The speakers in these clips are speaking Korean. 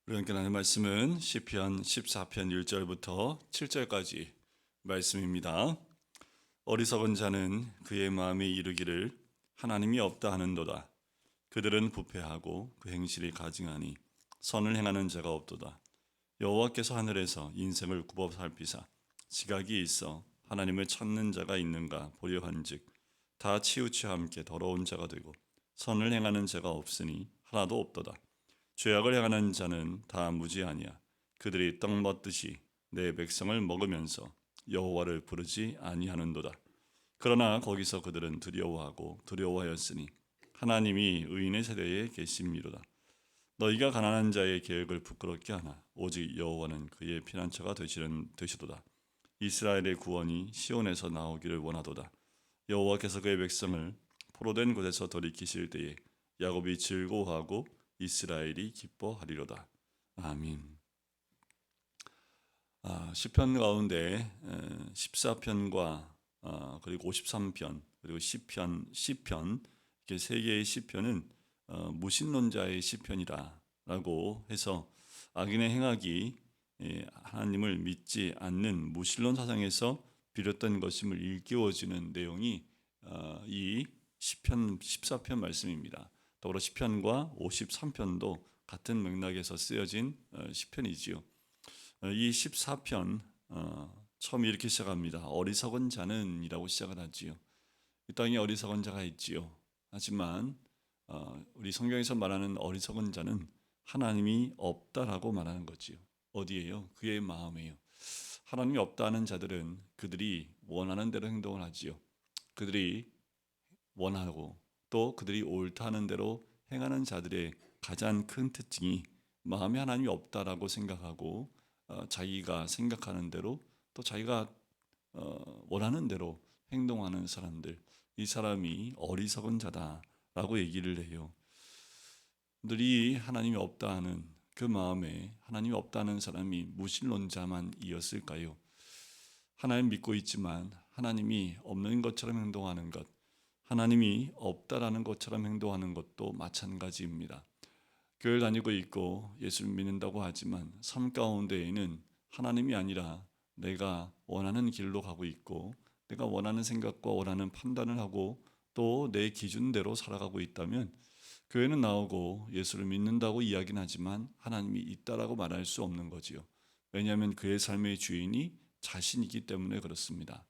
우리가 함께 나눌 말씀은 시편 14편 1절부터 7절까지 말씀입니다. 어리석은 자는 그의 마음에 이르기를 하나님이 없다 하는도다. 그들은 부패하고 그 행실이 가증하니 선을 행하는 자가 없도다. 여호와께서 하늘에서 인생을 굽어 살피사 지각이 있어 하나님을 찾는 자가 있는가 보려 한즉 다 치우쳐 함께 더러운 자가 되고 선을 행하는 자가 없으니 하나도 없도다. 죄악을 행하는 자는 다 무지하니야. 그들이 떡 먹듯이 내 백성을 먹으면서 여호와를 부르지 아니하는도다. 그러나 거기서 그들은 두려워하고 두려워하였으니 하나님이 의인의 세대에 계심이로다. 너희가 가난한 자의 계획을 부끄럽게 하나 오직 여호와는 그의 피난처가 되시도다. 이스라엘의 구원이 시온에서 나오기를 원하도다. 여호와께서 그의 백성을 포로된 곳에서 돌이키실 때에 야곱이 즐거워하고 이스라엘이 기뻐하리로다. 아멘. 시편 가운데 14편과 그리고 53편 그리고 시편 이렇게 세 개의 시편은 무신론자의 시편이라고 해서 악인의 행악이 하나님을 믿지 않는 무신론 사상에서 비롯된 것임을 일깨워주는 내용이 이 시편 14편 말씀입니다. 더불어 시편과 53편도 같은 맥락에서 쓰여진 시편이지요. 이 14편 처음 이렇게 시작합니다. 어리석은 자는 이라고 시작을 하지요. 이 땅에 어리석은 자가 있지요. 하지만 우리 성경에서 말하는 어리석은 자는 하나님이 없다라고 말하는 거지요. 어디에요? 그의 마음에요. 하나님이 없다는 자들은 그들이 원하는 대로 행동을 하지요. 그들이 원하고 또 그들이 옳다는 대로 행하는 자들의 가장 큰 특징이 마음에 하나님이 없다라고 생각하고 자기가 생각하는 대로 또 자기가 원하는 대로 행동하는 사람들, 이 사람이 어리석은 자다라고 얘기를 해요. 들이 하나님이 없다 하는 그 마음에 하나님이 없다는 사람이 무신론자만이었을까요? 하나님 믿고 있지만 하나님이 없는 것처럼 행동하는 것, 하나님이 없다라는 것처럼 행동하는 것도 마찬가지입니다. 교회를 다니고 있고 예수를 믿는다고 하지만 삶 가운데에는 하나님이 아니라 내가 원하는 길로 가고 있고 내가 원하는 생각과 원하는 판단을 하고 또 내 기준대로 살아가고 있다면 교회는 나오고 예수를 믿는다고 이야기는 하지만 하나님이 있다라고 말할 수 없는 거지요. 왜냐하면 그의 삶의 주인이 자신이기 때문에 그렇습니다.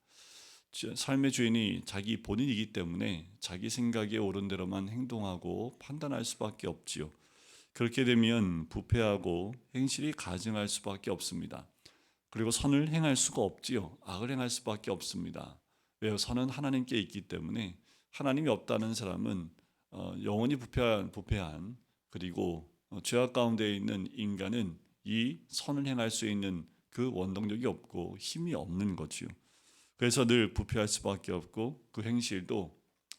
삶의 주인이 자기 본인이기 때문에 자기 생각에 옳은 대로만 행동하고 판단할 수밖에 없지요. 그렇게 되면 부패하고 행실이 가증할 수밖에 없습니다. 그리고 선을 행할 수가 없지요. 악을 행할 수밖에 없습니다. 왜요? 선은 하나님께 있기 때문에 하나님이 없다는 사람은 영원히 부패한 그리고 죄악 가운데 있는 인간은 이 선을 행할 수 있는 그 원동력이 없고 힘이 없는 거지요. 그래서 늘 부패할 수밖에 없고 그 행실도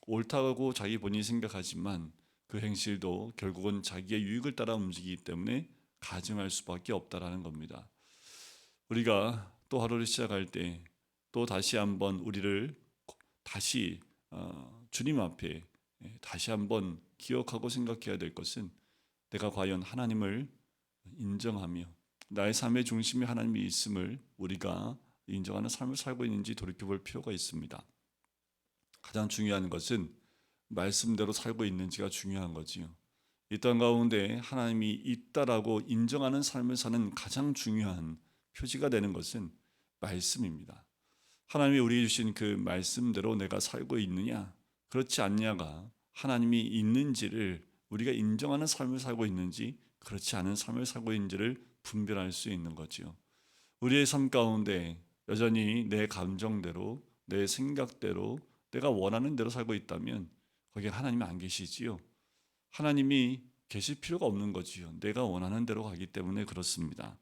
옳다고 자기 본인이 생각하지만 그 행실도 결국은 자기의 유익을 따라 움직이기 때문에 가증할 수밖에 없다라는 겁니다. 우리가 또 하루를 시작할 때 또 다시 한번 우리를 다시 주님 앞에 다시 한번 기억하고 생각해야 될 것은 내가 과연 하나님을 인정하며 나의 삶의 중심에 하나님이 있음을 우리가 인정하는 삶을 살고 있는지 돌이켜볼 필요가 있습니다. 가장 중요한 것은 말씀대로 살고 있는지가 중요한 거지요. 이 땅 가운데 하나님이 있다라고 인정하는 삶을 사는 가장 중요한 표지가 되는 것은 말씀입니다. 하나님이 우리에게 주신 그 말씀대로 내가 살고 있느냐, 그렇지 않냐가 하나님이 있는지를 우리가 인정하는 삶을 살고 있는지 그렇지 않은 삶을 살고 있는지를 분별할 수 있는 거지요. 우리의 삶 가운데 여전히 내 감정대로, 내 생각대로, 내가 원하는 대로 살고 있다면 거기에 하나님이 안 계시지요. 하나님이 계실 필요가 없는 거지요. 내가 원하는 대로 가기 때문에 그렇습니다.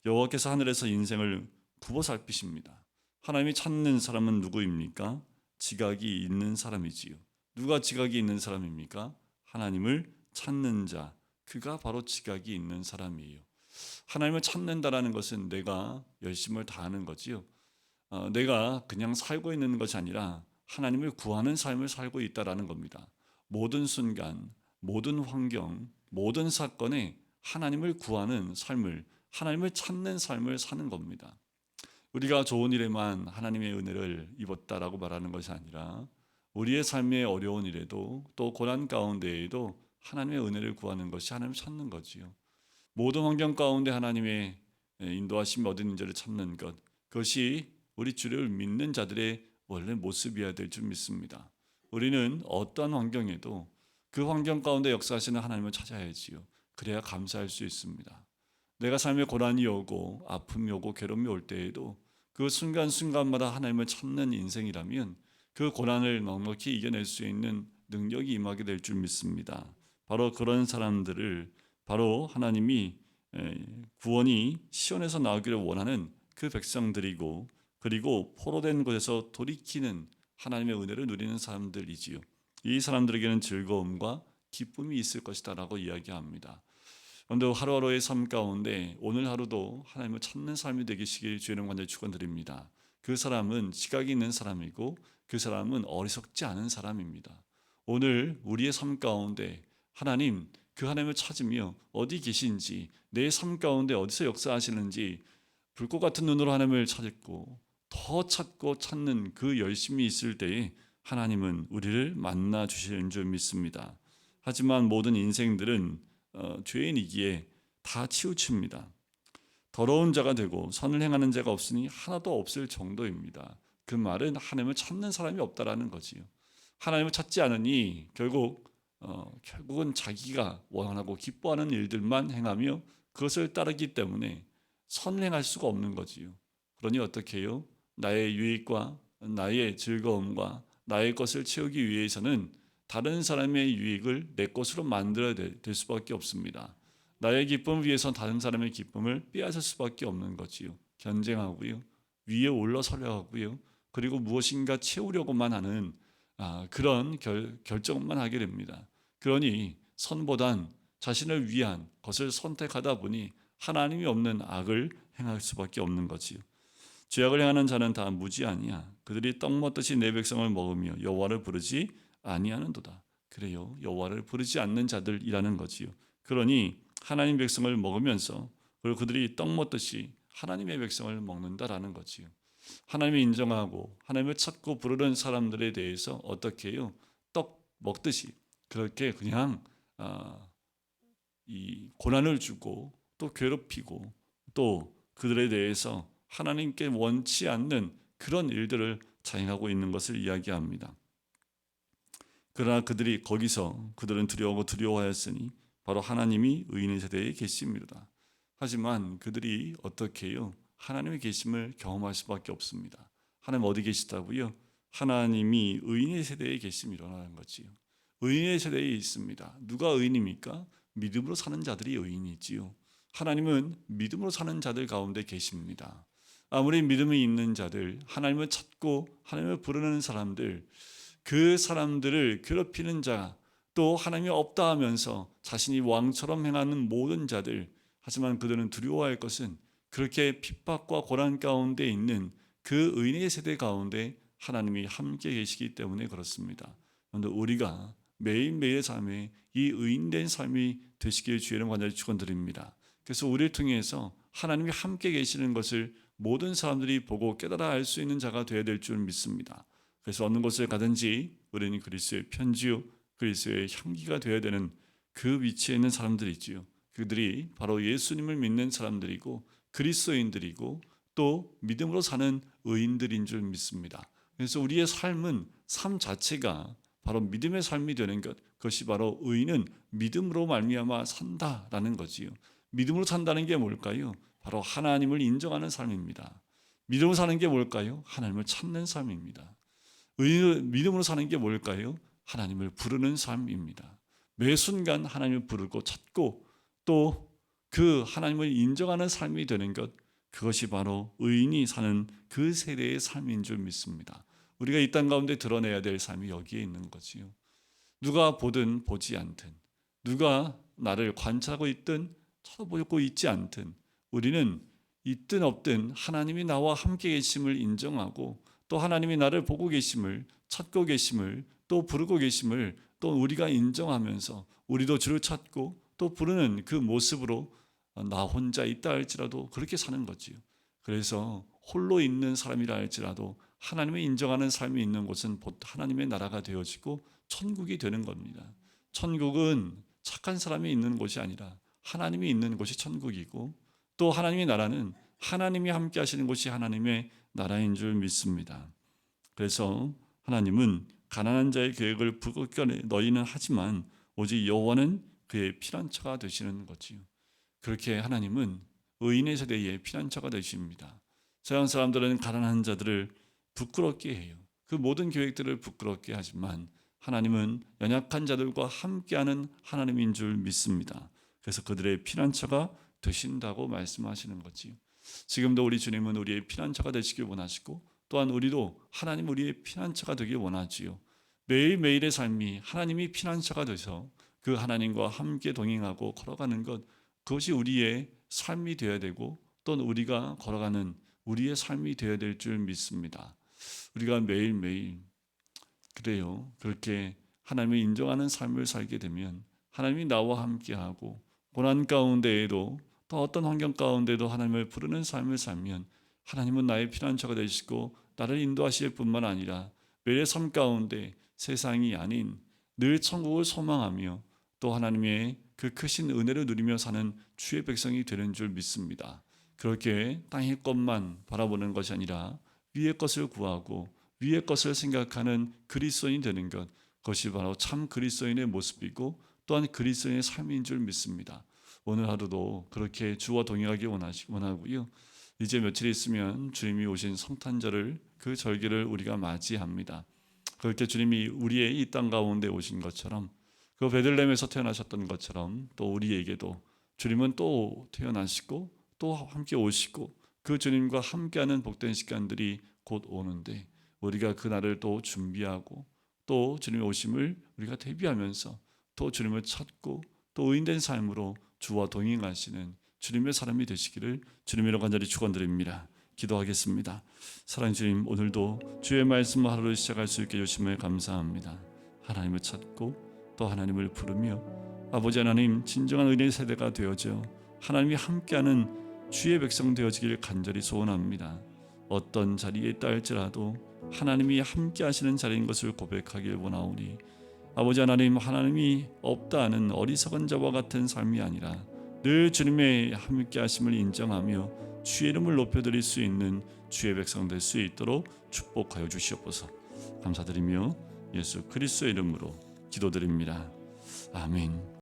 여호와께서 하늘에서 인생을 굽어 살피십니다. 하나님이 찾는 사람은 누구입니까? 지각이 있는 사람이지요. 누가 지각이 있는 사람입니까? 하나님을 찾는 자, 그가 바로 지각이 있는 사람이에요. 하나님을 찾는다라는 것은 내가 열심을 다하는 거지요. 내가 그냥 살고 있는 것이 아니라 하나님을 구하는 삶을 살고 있다라는 겁니다. 모든 순간, 모든 환경, 모든 사건에 하나님을 구하는 삶을, 하나님을 찾는 삶을 사는 겁니다. 우리가 좋은 일에만 하나님의 은혜를 입었다라고 말하는 것이 아니라 우리의 삶의 어려운 일에도 또 고난 가운데에도 하나님의 은혜를 구하는 것이 하나님을 찾는 거지요. 모든 환경 가운데 하나님의 인도하심이 어디 있는지를 찾는 것, 그것이 우리 주를 믿는 자들의 원래 모습이어야 될 줄 믿습니다. 우리는 어떠한 환경에도 그 환경 가운데 역사하시는 하나님을 찾아야지요. 그래야 감사할 수 있습니다. 내가 삶에 고난이 오고 아픔이 오고 괴로움이 올 때에도 그 순간순간마다 하나님을 찾는 인생이라면 그 고난을 넉넉히 이겨낼 수 있는 능력이 임하게 될 줄 믿습니다. 바로 그런 사람들을 바로 하나님이 구원이 시온에서 나오기를 원하는 그 백성들이고, 그리고 포로된 곳에서 돌이키는 하나님의 은혜를 누리는 사람들이지요. 이 사람들에게는 즐거움과 기쁨이 있을 것이다 라고 이야기합니다. 그런데 하루하루의 삶 가운데 오늘 하루도 하나님을 찾는 삶이 되시길 주의 이름 간절히 축원드립니다. 그 사람은 지각이 있는 사람이고 그 사람은 어리석지 않은 사람입니다. 오늘 우리의 삶 가운데 하나님, 그 하나님을 찾으며 어디 계신지, 내 삶 가운데 어디서 역사하시는지 불꽃 같은 눈으로 하나님을 찾고 더 찾고 찾는 그 열심이 있을 때에 하나님은 우리를 만나 주시는 줄 믿습니다. 하지만 모든 인생들은 죄인이기에 다 치우칩니다. 더러운 자가 되고 선을 행하는 자가 없으니 하나도 없을 정도입니다. 그 말은 하나님을 찾는 사람이 없다라는 거지요. 하나님을 찾지 않으니 결국은 자기가 원하고 기뻐하는 일들만 행하며 그것을 따르기 때문에 선을 행할 수가 없는 거지요. 그러니 어떻게 해요? 나의 유익과 나의 즐거움과 나의 것을 채우기 위해서는 다른 사람의 유익을 내 것으로 만들어야 될 수밖에 없습니다. 나의 기쁨을 위해서 다른 사람의 기쁨을 빼앗을 수밖에 없는 거지요. 견쟁하고요, 위에 올라서려 하고요, 그리고 무엇인가 채우려고만 하는 그런 결정만 하게 됩니다. 그러니 선보단 자신을 위한 것을 선택하다 보니 하나님이 없는 악을 행할 수밖에 없는 거지요. 죄악을 행하는 자는 다 무지하니야. 그들이 떡 먹듯이 내 백성을 먹으며 여호와를 부르지 아니하는도다. 그래요, 여호와를 부르지 않는 자들이라는 거지요. 그러니 하나님 백성을 먹으면서 그리고 그들이 떡 먹듯이 하나님의 백성을 먹는다라는 거지요. 하나님을 인정하고 하나님을 찾고 부르는 사람들에 대해서 어떻게 해요? 떡 먹듯이 그렇게 그냥 이 고난을 주고 또 괴롭히고 또 그들에 대해서 하나님께 원치 않는 그런 일들을 자행하고 있는 것을 이야기합니다. 그러나 그들은 두려워하고 두려워하였으니 바로 하나님이 의인의 세대에 계십니다. 하지만 그들이 어떻게 해요? 하나님의 계심을 경험할 수밖에 없습니다. 하나님 어디 계시다고요? 하나님이 의인의 세대에 계심이라는 거지요. 의인의 세대에 있습니다. 누가 의인입니까? 믿음으로 사는 자들이 의인이지요. 하나님은 믿음으로 사는 자들 가운데 계십니다. 아무리 믿음이 있는 자들, 하나님을 찾고 하나님을 부르는 사람들, 그 사람들을 괴롭히는 자, 또 하나님이 없다 하면서 자신이 왕처럼 행하는 모든 자들, 하지만 그들은 두려워할 것은 그렇게 핍박과 고난 가운데 있는 그 의인의 세대 가운데 하나님이 함께 계시기 때문에 그렇습니다. 그런데 우리가 매일매일의 삶에 이 의인된 삶이 되시길 주의 이름 간절히 축원드립니다. 그래서 우리를 통해서 하나님이 함께 계시는 것을 모든 사람들이 보고 깨달아 알 수 있는 자가 되어야 될 줄 믿습니다. 그래서 어느 곳을 가든지 우리는 그리스도의 편지요, 그리스도의 향기가 되어야 되는 그 위치에 있는 사람들이지요. 그들이 바로 예수님을 믿는 사람들이고 그리스도인들이고 또 믿음으로 사는 의인들인 줄 믿습니다. 그래서 우리의 삶 자체가 바로 믿음의 삶이 되는 것, 그것이 바로 의인은 믿음으로 말미암아 산다라는 거지요. 믿음으로 산다는 게 뭘까요? 바로 하나님을 인정하는 삶입니다. 믿음으로 사는 게 뭘까요? 하나님을 찾는 삶입니다. 믿음으로 사는 게 뭘까요? 하나님을 부르는 삶입니다. 매 순간 하나님을 부르고 찾고 또 그 하나님을 인정하는 삶이 되는 것, 그것이 바로 의인이 사는 그 세대의 삶인 줄 믿습니다. 우리가 이 땅 가운데 드러내야 될 삶이 여기에 있는 거지요. 누가 보든 보지 않든, 누가 나를 관찰하고 있든 쳐다보고 있지 않든, 우리는 있든 없든 하나님이 나와 함께 계심을 인정하고 또 하나님이 나를 보고 계심을, 찾고 계심을, 또 부르고 계심을 또 우리가 인정하면서 우리도 주를 찾고 또 부르는 그 모습으로 나 혼자 있다 할지라도 그렇게 사는 거지요. 그래서 홀로 있는 사람이라 할지라도 하나님의 인정하는 삶이 있는 곳은 곧 하나님의 나라가 되어지고 천국이 되는 겁니다. 천국은 착한 사람이 있는 곳이 아니라 하나님이 있는 곳이 천국이고, 또 하나님의 나라는 하나님이 함께 하시는 곳이 하나님의 나라인 줄 믿습니다. 그래서 하나님은 가난한 자의 계획을 불꽃게 너희는 하지만 오직 여호와는 그의 피난처가 되시는 거지요. 그렇게 하나님은 의인의 세대에 피난처가 되십니다. 서양 사람들은 가난한 자들을 부끄럽게 해요. 그 모든 계획들을 부끄럽게 하지만 하나님은 연약한 자들과 함께하는 하나님인 줄 믿습니다. 그래서 그들의 피난처가 되신다고 말씀하시는 거지요. 지금도 우리 주님은 우리의 피난처가 되시길 원하시고, 또한 우리도 하나님 우리의 피난처가 되길 원하지요. 매일매일의 삶이 하나님이 피난처가 되서 그 하나님과 함께 동행하고 걸어가는 것, 그것이 우리의 삶이 되어야 되고, 또는 우리가 걸어가는 우리의 삶이 되어야 될 줄 믿습니다. 우리가 매일매일 그래요. 그렇게 하나님을 인정하는 삶을 살게 되면 하나님이 나와 함께하고, 고난 가운데에도 또 어떤 환경 가운데도 하나님을 부르는 삶을 살면 하나님은 나의 피난처가 되시고 나를 인도하실 뿐만 아니라 매일의 삶 가운데 세상이 아닌 늘 천국을 소망하며 또 하나님의 그 크신 은혜를 누리며 사는 주의 백성이 되는 줄 믿습니다. 그렇게 땅의 것만 바라보는 것이 아니라 위의 것을 구하고 위의 것을 생각하는 그리스도인이 되는 것, 그것이 바로 참 그리스도인의 모습이고 또한 그리스도인의 삶인 줄 믿습니다. 오늘 하루도 그렇게 주와 동행하기 원하고요. 이제 며칠 있으면 주님이 오신 성탄절을, 그 절기를 우리가 맞이합니다. 그렇게 주님이 우리의 이 땅 가운데 오신 것처럼, 그 베들레헴에서 태어나셨던 것처럼 또 우리에게도 주님은 또 태어나시고 또 함께 오시고 그 주님과 함께하는 복된 시간들이 곧 오는데, 우리가 그날을 또 준비하고 또 주님의 오심을 우리가 대비하면서 또 주님을 찾고 또 의인된 삶으로 주와 동행하시는 주님의 사람이 되시기를 주님으로 간절히 축원드립니다. 기도하겠습니다. 사랑하는 주님, 오늘도 주의 말씀으로 하루를 시작할 수 있게 해주심을 감사합니다. 하나님을 찾고 또 하나님을 부르며 아버지 하나님, 진정한 의인의 세대가 되어져 하나님이 함께하는 주의 백성 되어지길 간절히 소원합니다. 어떤 자리에 있다 할지라도 하나님이 함께 하시는 자리인 것을 고백하길 원하오니, 아버지 하나님, 하나님이 없다 하는 어리석은 자와 같은 삶이 아니라 늘 주님의 함께 하심을 인정하며 주의 이름을 높여드릴 수 있는 주의 백성 될 수 있도록 축복하여 주시옵소서. 감사드리며 예수 그리스도의 이름으로 기도드립니다. 아멘.